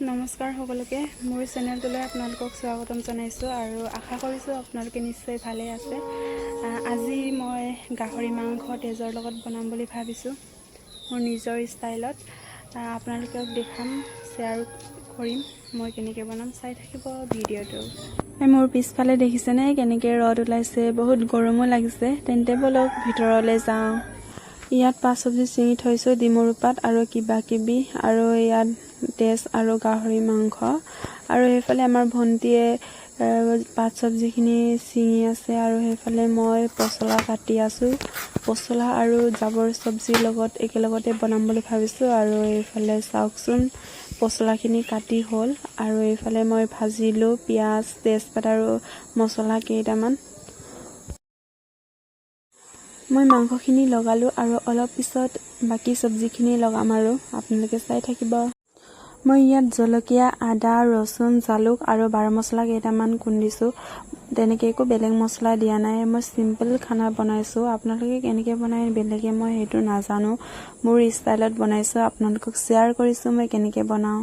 নমস্কাৰ সকলোকে মোৰ চেনেলটোলৈ আপোনালোকক স্বাগতম জনাইছোঁ আৰু আশা কৰিছোঁ আপোনালোকে নিশ্চয় ভালে আছে। আজি মই গাহৰি মাংস তেজৰ লগত বনাম বুলি ভাবিছোঁ মোৰ নিজৰ ষ্টাইলত। আপোনালোকক দেখাম, শ্বেয়াৰ কৰিম মই কেনেকৈ বনাম। চাই থাকিব ভিডিঅ'টো। মোৰ পিছফালে দেখিছেনে কেনেকৈ ৰ'দ ওলাইছে, বহুত গৰমো লাগিছে। তেন্তে বলক ভিতৰলৈ যাওঁ। ইয়াত 5 চব্জি ছিঙি থৈছোঁ, ডিমৰু পাত আৰু কিবা কিবি, আৰু ইয়াত তেজ আৰু গাহৰি মাংস। আৰু সেইফালে আমাৰ ভণ্টিয়ে পাত চব্জিখিনি ছিঙি আছে আৰু সেইফালে মই পচলা কাটি আছোঁ। পচলা আৰু জাবৰ চব্জিৰ লগত একেলগতে বনাম বুলি ভাবিছোঁ। আৰু এইফালে চাওকচোন পচলাখিনি কাটি হ'ল আৰু এইফালে মই ভাজিলোঁ পিঁয়াজ, তেজপাত আৰু মছলা কেইটামান। মই মাংসখিনি লগালোঁ আৰু অলপ পিছত বাকী চব্জিখিনি লগাম আৰু আপোনালোকে চাই থাকিব। মই ইয়াত জলকীয়া, আদা, ৰচুন, জালুক আৰু বাৰ মছলা কেইটামান খুন্দিছোঁ। তেনেকৈ একো বেলেগ মছলা দিয়া নাই। মই চিম্পল খানা বনাইছোঁ। আপোনালোকে কেনেকৈ বনায় বেলেগে মই সেইটো নাজানো, মোৰ ষ্টাইলত বনাইছোঁ। আপোনালোকক শ্বেয়াৰ কৰিছোঁ মই কেনেকৈ বনাওঁ।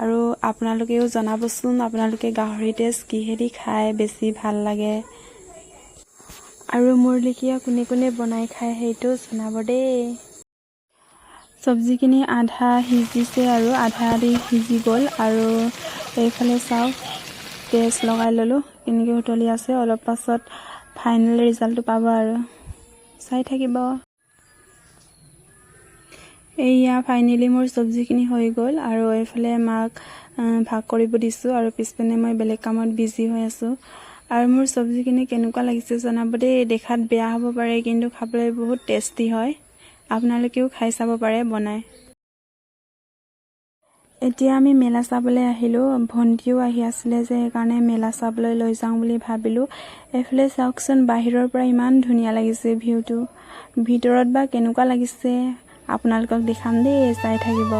আৰু আপোনালোকেও জনাবচোন আপোনালোকে গাহৰি তেজ কিহেদি খাই বেছি ভাল লাগে, আৰু মোৰ লেখীয়া কোনে কোনে বনাই খায় সেইটো জনাব দেই। চব্জিখিনি আধা সিজিছে আৰু আধা আধি সিজি গ'ল। আৰু এইফালে চাওক তেজ লগাই ল'লোঁ, কেনেকৈ উতলি আছে। অলপ পাছত ফাইনেল ৰিজাল্টটো পাব আৰু চাই থাকিব। এইয়া ফাইনেলি মোৰ চব্জিখিনি হৈ গ'ল আৰু এইফালে মাক ভাগ কৰিব দিছোঁ আৰু পিছপিনে মই বেলেগ কামত বিজি হৈ আছোঁ। আৰু মোৰ চব্জিখিনি কেনেকুৱা লাগিছে জনাব দেই। দেখাত বেয়া হ'ব পাৰে কিন্তু খাবলৈ বহুত টেষ্টি হয়। আপোনালোকেও খাই চাব পাৰে বনাই। এতিয়া আমি মেলা চাবলৈ আহিলোঁ। ভণ্টিও আহি আছিলে যে সেইকাৰণে মেলা চাবলৈ লৈ যাওঁ বুলি ভাবিলোঁ। এইফালে চাওকচোন বাহিৰৰ পৰা ইমান ধুনীয়া লাগিছে ভিউটো। ভিতৰত বা কেনেকুৱা লাগিছে আপোনালোকক দেখাম দেই, চাই থাকিব।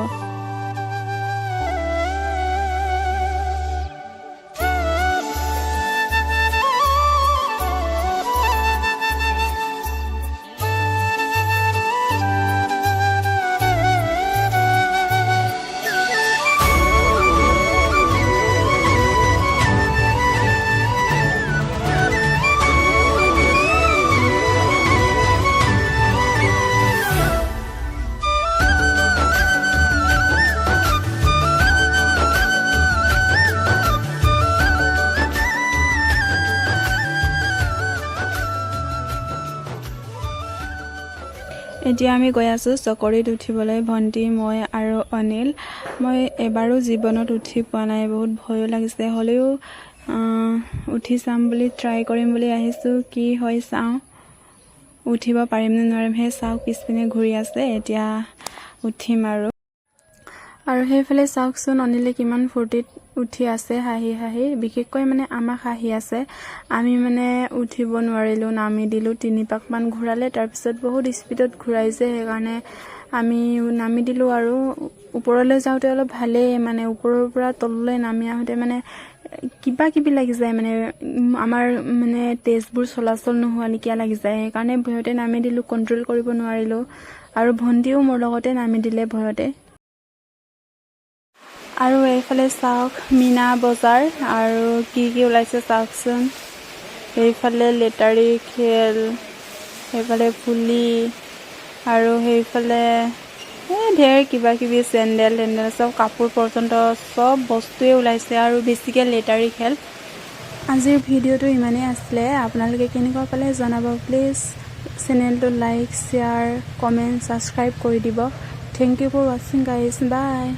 এতিয়া আমি গৈ আছোঁ চকৰিত উঠিবলৈ, ভণ্টি, মই আৰু অনিল। মই এবাৰো জীৱনত উঠি পোৱা নাই, বহুত ভয়ো লাগিছে। হ'লেও উঠি চাম বুলি ট্ৰাই কৰিম বুলি আহিছোঁ। কি হয় চাওঁ, উঠিব পাৰিম নে নোৱাৰিম। সেই চাওক পিছপিনে ঘূৰি আছে, এতিয়া উঠিম আৰু সেইফালে চাওকচোন অনিলে কিমান ফূৰ্তিত উঠি আছে, হাঁহি হাঁহি। বিশেষকৈ মানে আমাক হাঁহি আছে। আমি মানে উঠিব নোৱাৰিলোঁ, নামি দিলোঁ। 3 পাকমান ঘূৰালে, তাৰপিছত বহুত স্পীডত ঘূৰাইছে, সেইকাৰণে আমি নামি দিলোঁ। আৰু ওপৰলৈ যাওঁতে অলপ ভালেই, মানে ওপৰৰ পৰা তললৈ নামি আহোঁতে মানে কিবা কিবি লাগি যায়, মানে আমাৰ মানে তেজবোৰ চলাচল নোহোৱা নিচিনা লাগি যায়। সেইকাৰণে ভয়তে নামি দিলোঁ, কণ্ট্ৰল কৰিব নোৱাৰিলোঁ। আৰু ভণ্টিও মোৰ লগতে নামি দিলে ভয়তে। আৰু এইফালে চাওক মীনা বজাৰ আৰু কি কি ওলাইছে চাওকচোন। সেইফালে লেটাৰী খেল, সেইফালে ফুলি, আৰু সেইফালে ঢেৰ কিবা কিবি চেণ্ডেল চব কাপোৰ পৰ্যন্ত চব বস্তুৱে ওলাইছে, আৰু বেছিকৈ লেটাৰী খেল। আজিৰ ভিডিঅ'টো ইমানেই আছিলে। আপোনালোকে কেনেকুৱা পালে জনাব প্লিজ। চেনেলটো লাইক, শ্বেয়াৰ, কমেণ্ট, ছাবস্ক্ৰাইব কৰি দিব। থেংক ইউ ফৰ ৱাচিং গাইজ, বাই।